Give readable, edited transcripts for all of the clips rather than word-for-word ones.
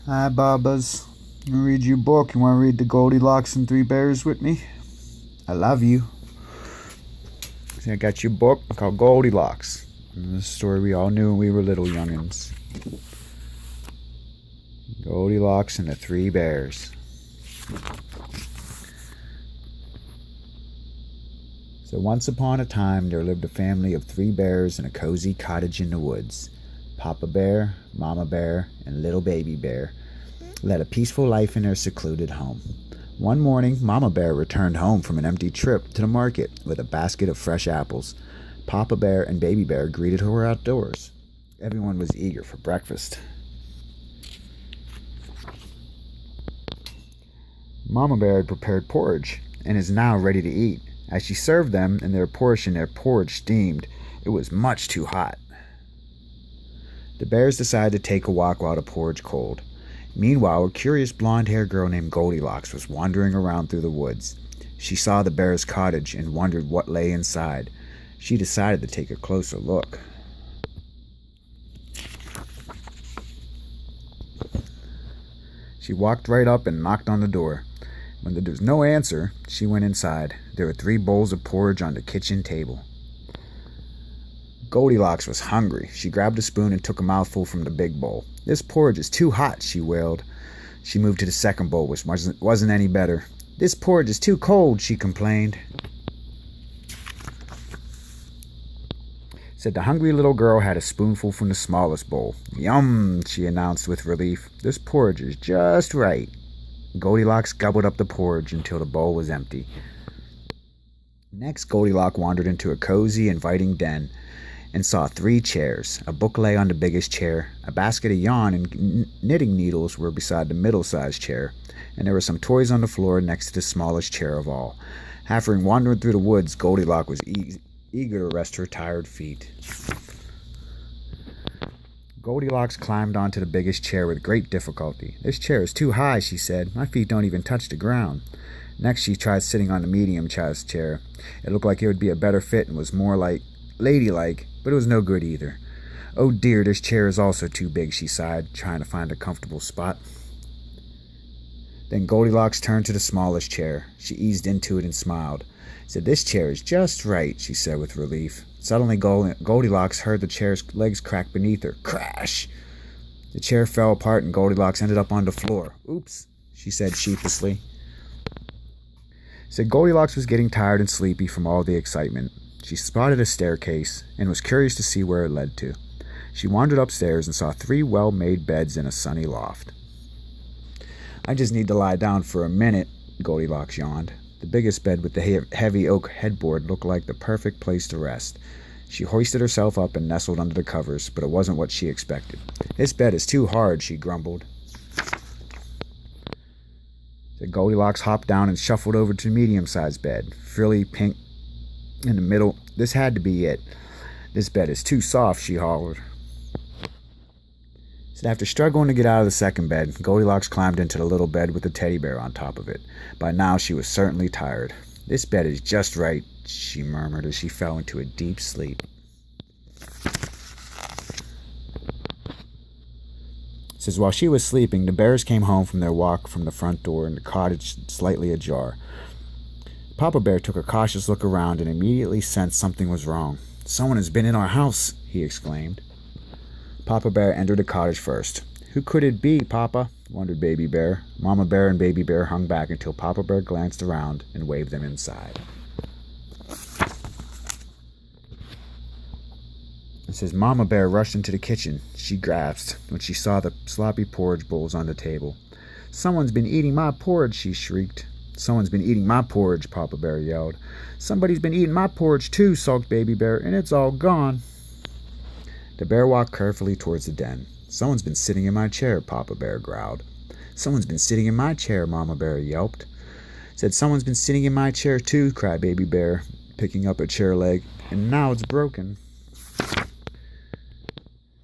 Hi, Babas. I'm gonna read you a book. You wanna read the Goldilocks and Three Bears with me? I love you. See, I got you a book called Goldilocks. This story we all knew when we were little youngins. Goldilocks and the Three Bears. So once upon a time there lived a family of 3 bears in a cozy cottage in the woods. Papa Bear, Mama Bear, and little Baby Bear led a peaceful life in their secluded home. One morning, Mama Bear returned home from an empty trip to the market with a basket of fresh apples. Papa Bear and Baby Bear greeted her outdoors. Everyone was eager for breakfast. Mama Bear had prepared porridge and is now ready to eat. As she served them in their porridge steamed. It was much too hot. The bears decided to take a walk while the porridge cooled. Meanwhile, a curious blonde-haired girl named Goldilocks was wandering around through the woods. She saw the bear's cottage and wondered what lay inside. She decided to take a closer look. She walked right up and knocked on the door. When there was no answer, she went inside. There were 3 bowls of porridge on the kitchen table. Goldilocks was hungry. She grabbed a spoon and took a mouthful from the big bowl. "This porridge is too hot," she wailed. She moved to the second bowl, which wasn't any better. "This porridge is too cold," she complained. Said the hungry little girl had a spoonful from the smallest bowl. "Yum," she announced with relief. "This porridge is just right." Goldilocks gobbled up the porridge until the bowl was empty. Next, Goldilocks wandered into a cozy, inviting den and saw 3 chairs. A book lay on the biggest chair. A basket of yarn and knitting needles were beside the middle-sized chair, and there were some toys on the floor next to the smallest chair of all. After wandering through the woods, Goldilocks was eager to rest her tired feet. Goldilocks climbed onto the biggest chair with great difficulty. "This chair is too high," she said. "My feet don't even touch the ground." Next, she tried sitting on the medium-sized chair. It looked like it would be a better fit and was more ladylike, but it was no good either. "Oh dear, this chair is also too big," she sighed, trying to find a comfortable spot. Then Goldilocks turned to the smallest chair. She eased into it and smiled. Said, "This chair is just right," she said with relief. Suddenly, Goldilocks heard the chair's legs crack beneath her. Crash! The chair fell apart and Goldilocks ended up on the floor. "Oops," she said sheepishly. Said Goldilocks was getting tired and sleepy from all the excitement. She spotted a staircase and was curious to see where it led to. She wandered upstairs and saw 3 well-made beds in a sunny loft. "I just need to lie down for a minute," Goldilocks yawned. The biggest bed with the heavy oak headboard looked like the perfect place to rest. She hoisted herself up and nestled under the covers, but it wasn't what she expected. "This bed is too hard," she grumbled. So Goldilocks hopped down and shuffled over to the medium-sized bed, frilly pink in the middle. This had to be it. "This bed is too soft," she hollered. So after struggling to get out of the second bed, Goldilocks climbed into the little bed with the teddy bear on top of it. By now she was certainly tired. "This bed is just right," she murmured as she fell into a deep sleep. Says while she was sleeping, the bears came home from their walk from the front door and the cottage slightly ajar. Papa Bear took a cautious look around and immediately sensed something was wrong. "Someone has been in our house," he exclaimed. Papa Bear entered the cottage first. "Who could it be, Papa?" wondered Baby Bear. Mama Bear and Baby Bear hung back until Papa Bear glanced around and waved them inside. It says Mama Bear rushed into the kitchen. She gasped when she saw the sloppy porridge bowls on the table. "Someone's been eating my porridge," she shrieked. "Someone's been eating my porridge," Papa Bear yelled. "Somebody's been eating my porridge too," sulked Baby Bear, "and it's all gone." The bear walked carefully towards the den. "Someone's been sitting in my chair," Papa Bear growled. "Someone's been sitting in my chair," Mama Bear yelped. Said, "Someone's been sitting in my chair too," cried Baby Bear, picking up a chair leg, "and now it's broken."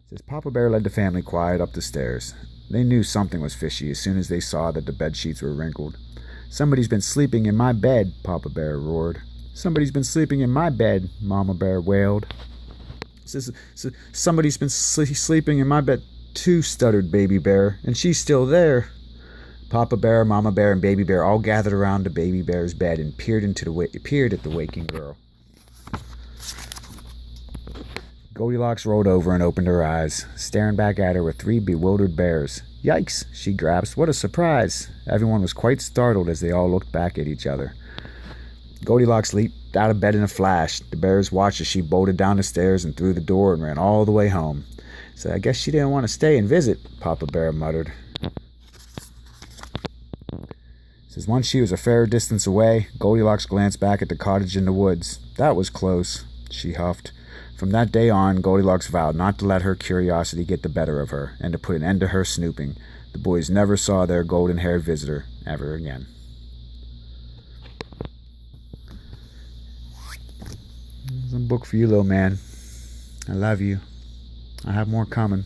Says Papa Bear led the family quiet up the stairs. They knew something was fishy as soon as they saw that the bed sheets were wrinkled. "Somebody's been sleeping in my bed," Papa Bear roared. "Somebody's been sleeping in my bed," Mama Bear wailed. Says, "Somebody's been sleeping in my bed." too, stuttered Baby Bear, and she's still there. Papa Bear, Mama Bear, and Baby Bear all gathered around the Baby Bear's bed and peered at the waking girl. Goldilocks rolled over and opened her eyes, staring back at her with three bewildered bears. Yikes, she gasped. What a surprise. Everyone was quite startled as they all looked back at each other. Goldilocks leaped out of bed in a flash. The bears watched as she bolted down the stairs and through the door and ran all the way home. So I guess she didn't want to stay and visit, Papa Bear muttered. Says once she was a fair distance away, Goldilocks glanced back at the cottage in the woods. That was close, she huffed. From that day on, Goldilocks vowed not to let her curiosity get the better of her, and to put an end to her snooping. The boys never saw their golden-haired visitor ever again. There's a book for you, little man. I love you. I have more coming.